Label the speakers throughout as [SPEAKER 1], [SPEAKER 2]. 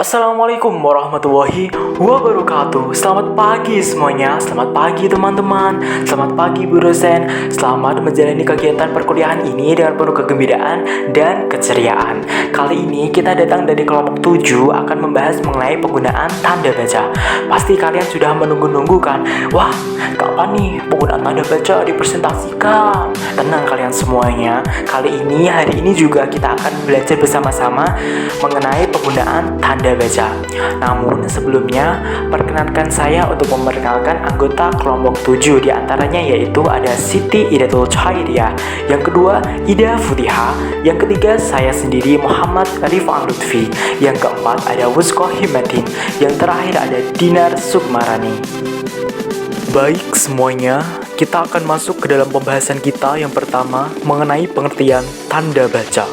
[SPEAKER 1] Assalamualaikum warahmatullahi wabarakatuh. Selamat pagi semuanya. Selamat pagi teman-teman. Selamat pagi Bu dosen. Selamat menjalani kegiatan perkuliahan ini dengan penuh kegembiraan dan keceriaan. Kali ini kita datang dari kelompok 7 akan membahas mengenai penggunaan tanda baca. Pasti kalian sudah menunggu-nunggu kan? Wah, kapan nih penggunaan tanda baca dipresentasikan? Tenang kalian semuanya. Hari ini juga kita akan belajar bersama-sama mengenai penggunaan tanda baca. Namun sebelumnya, perkenankan saya untuk memperkenalkan anggota kelompok 7, diantaranya yaitu ada Siti Idatul Chairiyah, yang kedua Ida Futiha, yang ketiga saya sendiri Muhammad Rifan Lutfi, yang keempat ada Wusko Himatin, yang terakhir ada Dinar Sukmarani. Baik semuanya, kita akan masuk ke dalam pembahasan kita yang pertama mengenai pengertian tanda baca.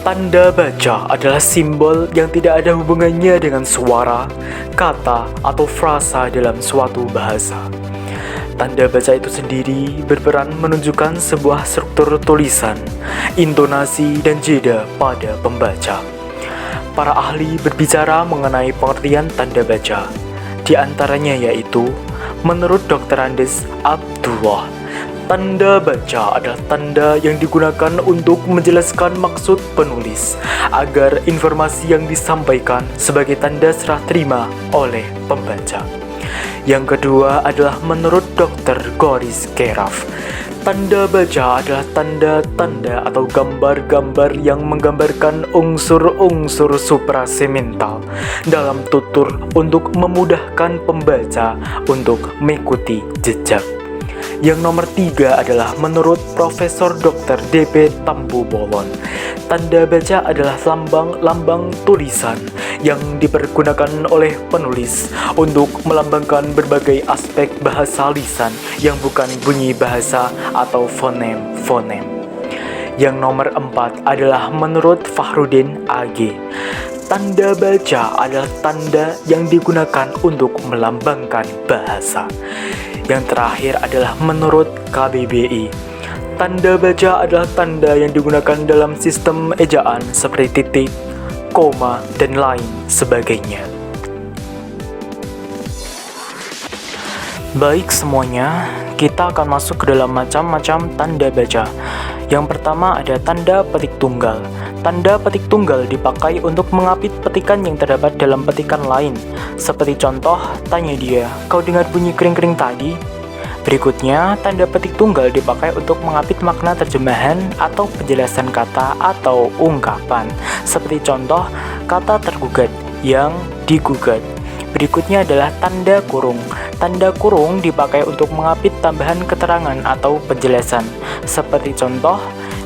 [SPEAKER 1] Tanda baca adalah simbol yang tidak ada hubungannya dengan suara, kata, atau frasa dalam suatu bahasa. Tanda baca itu sendiri berperan menunjukkan sebuah struktur tulisan, intonasi, dan jeda pada pembaca. Para ahli berbicara mengenai pengertian tanda baca. Di antaranya yaitu, menurut Dr. Andes Abdullah, tanda baca adalah tanda yang digunakan untuk menjelaskan maksud penulis agar informasi yang disampaikan sebagai tanda serah terima oleh pembaca. Yang kedua adalah menurut Dr. Goris Keraf, tanda baca adalah tanda-tanda atau gambar-gambar yang menggambarkan unsur-unsur suprasemental dalam tutur untuk memudahkan pembaca untuk mengikuti jejak. Yang nomor 3 adalah menurut Profesor Dr. D.P. Tampu Bolon, tanda baca adalah lambang-lambang tulisan yang dipergunakan oleh penulis untuk melambangkan berbagai aspek bahasa lisan yang bukan bunyi bahasa atau fonem-fonem. Yang nomor 4 adalah menurut Fahrudin AG, tanda baca adalah tanda yang digunakan untuk melambangkan bahasa. Yang terakhir adalah menurut KBBI, tanda baca adalah tanda yang digunakan dalam sistem ejaan seperti titik, koma, dan lain sebagainya. Baik semuanya, kita akan masuk ke dalam macam-macam tanda baca. Yang pertama ada tanda petik tunggal. Tanda petik tunggal dipakai untuk mengapit petikan yang terdapat dalam petikan lain. Seperti contoh, tanya dia, kau dengar bunyi kering-kering tadi? Berikutnya, tanda petik tunggal dipakai untuk mengapit makna terjemahan atau penjelasan kata atau ungkapan. Seperti contoh, kata tergugat, yang digugat. Berikutnya adalah tanda kurung. Tanda kurung dipakai untuk mengapit tambahan keterangan atau penjelasan. Seperti contoh,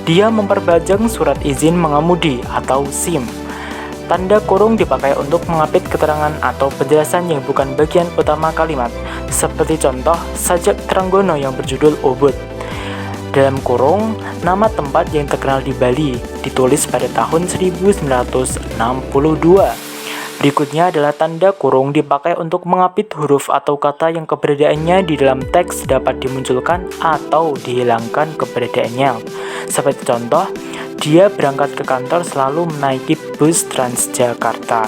[SPEAKER 1] dia memperbajang surat izin mengemudi atau SIM. Tanda kurung dipakai untuk mengapit keterangan atau penjelasan yang bukan bagian utama kalimat. Seperti contoh, sajak Trenggono yang berjudul Ubud. Dalam kurung, nama tempat yang terkenal di Bali, ditulis pada tahun 1962. Berikutnya adalah tanda kurung dipakai untuk mengapit huruf atau kata yang keberadaannya di dalam teks dapat dimunculkan atau dihilangkan keberadaannya. Seperti contoh, dia berangkat ke kantor selalu menaiki bus Transjakarta.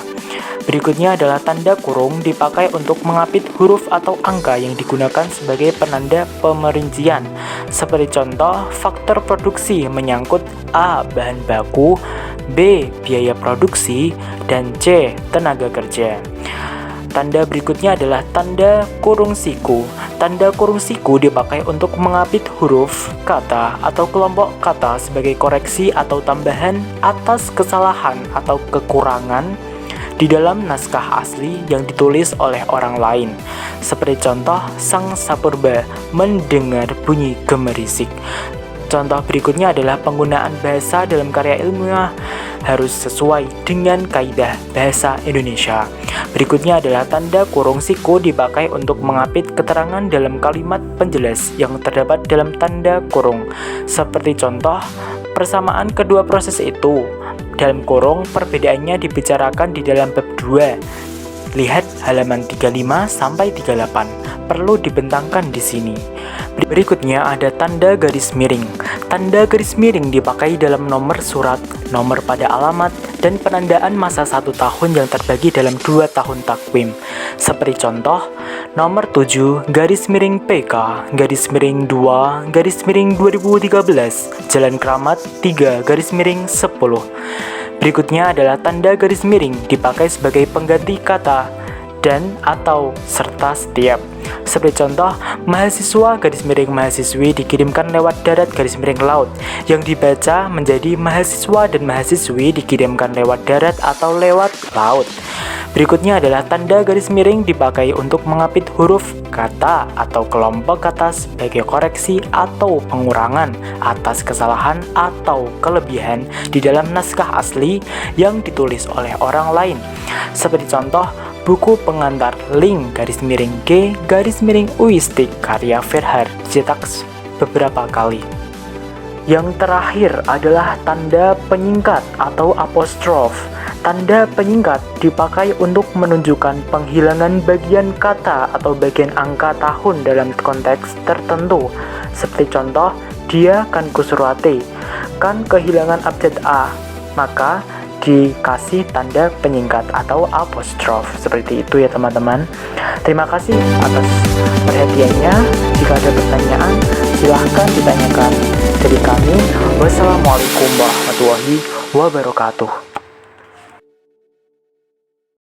[SPEAKER 1] Berikutnya adalah tanda kurung dipakai untuk mengapit huruf atau angka yang digunakan sebagai penanda pemerincian. Seperti contoh, faktor produksi menyangkut A. bahan baku, B. biaya produksi, dan C. tenaga kerja. Tanda berikutnya adalah tanda kurung siku. Tanda kurung siku dipakai untuk mengapit huruf, kata, atau kelompok kata sebagai koreksi atau tambahan atas kesalahan atau kekurangan di dalam naskah asli yang ditulis oleh orang lain. Seperti contoh, sang sapurba mendengar bunyi gemerisik. Contoh berikutnya adalah penggunaan bahasa dalam karya ilmiah harus sesuai dengan kaidah bahasa Indonesia. Berikutnya adalah tanda kurung siku dipakai untuk mengapit keterangan dalam kalimat penjelas yang terdapat dalam tanda kurung. Seperti contoh, persamaan kedua proses itu. Dalam kurung, perbedaannya dibicarakan di dalam bab 2. Lihat halaman 35 sampai 38. perlu dibentangkan di sini. Berikutnya ada tanda garis miring. Tanda garis miring dipakai dalam nomor surat, nomor pada alamat, dan penandaan masa 1 tahun yang terbagi dalam 2 tahun takwim. Seperti contoh, nomor 7 garis miring PK, garis miring 2, garis miring 2013, Jalan Keramat 3, garis miring 10. Berikutnya adalah tanda garis miring dipakai sebagai pengganti kata dan atau serta setiap. Seperti contoh, mahasiswa garis miring mahasiswi dikirimkan lewat darat garis miring laut, yang dibaca menjadi mahasiswa dan mahasiswi dikirimkan lewat darat atau lewat laut. Berikutnya adalah tanda garis miring dipakai untuk mengapit huruf kata atau kelompok kata sebagai koreksi atau pengurangan atas kesalahan atau kelebihan di dalam naskah asli yang ditulis oleh orang lain. Seperti contoh, buku pengantar link garis miring G garis miring Uistik karya Verhaer dicetak beberapa kali. Yang terakhir adalah tanda penyingkat atau apostrof. Tanda penyingkat dipakai untuk menunjukkan penghilangan bagian kata atau bagian angka tahun dalam konteks tertentu. Seperti contoh, dia kan kusurwate, kan kehilangan abjad A, maka dikasih tanda penyingkat atau apostrof. Seperti itu ya teman-teman. Terima kasih atas perhatiannya. Jika ada pertanyaan, silahkan ditanyakan. Dari kami, wassalamualaikum warahmatullahi wabarakatuh.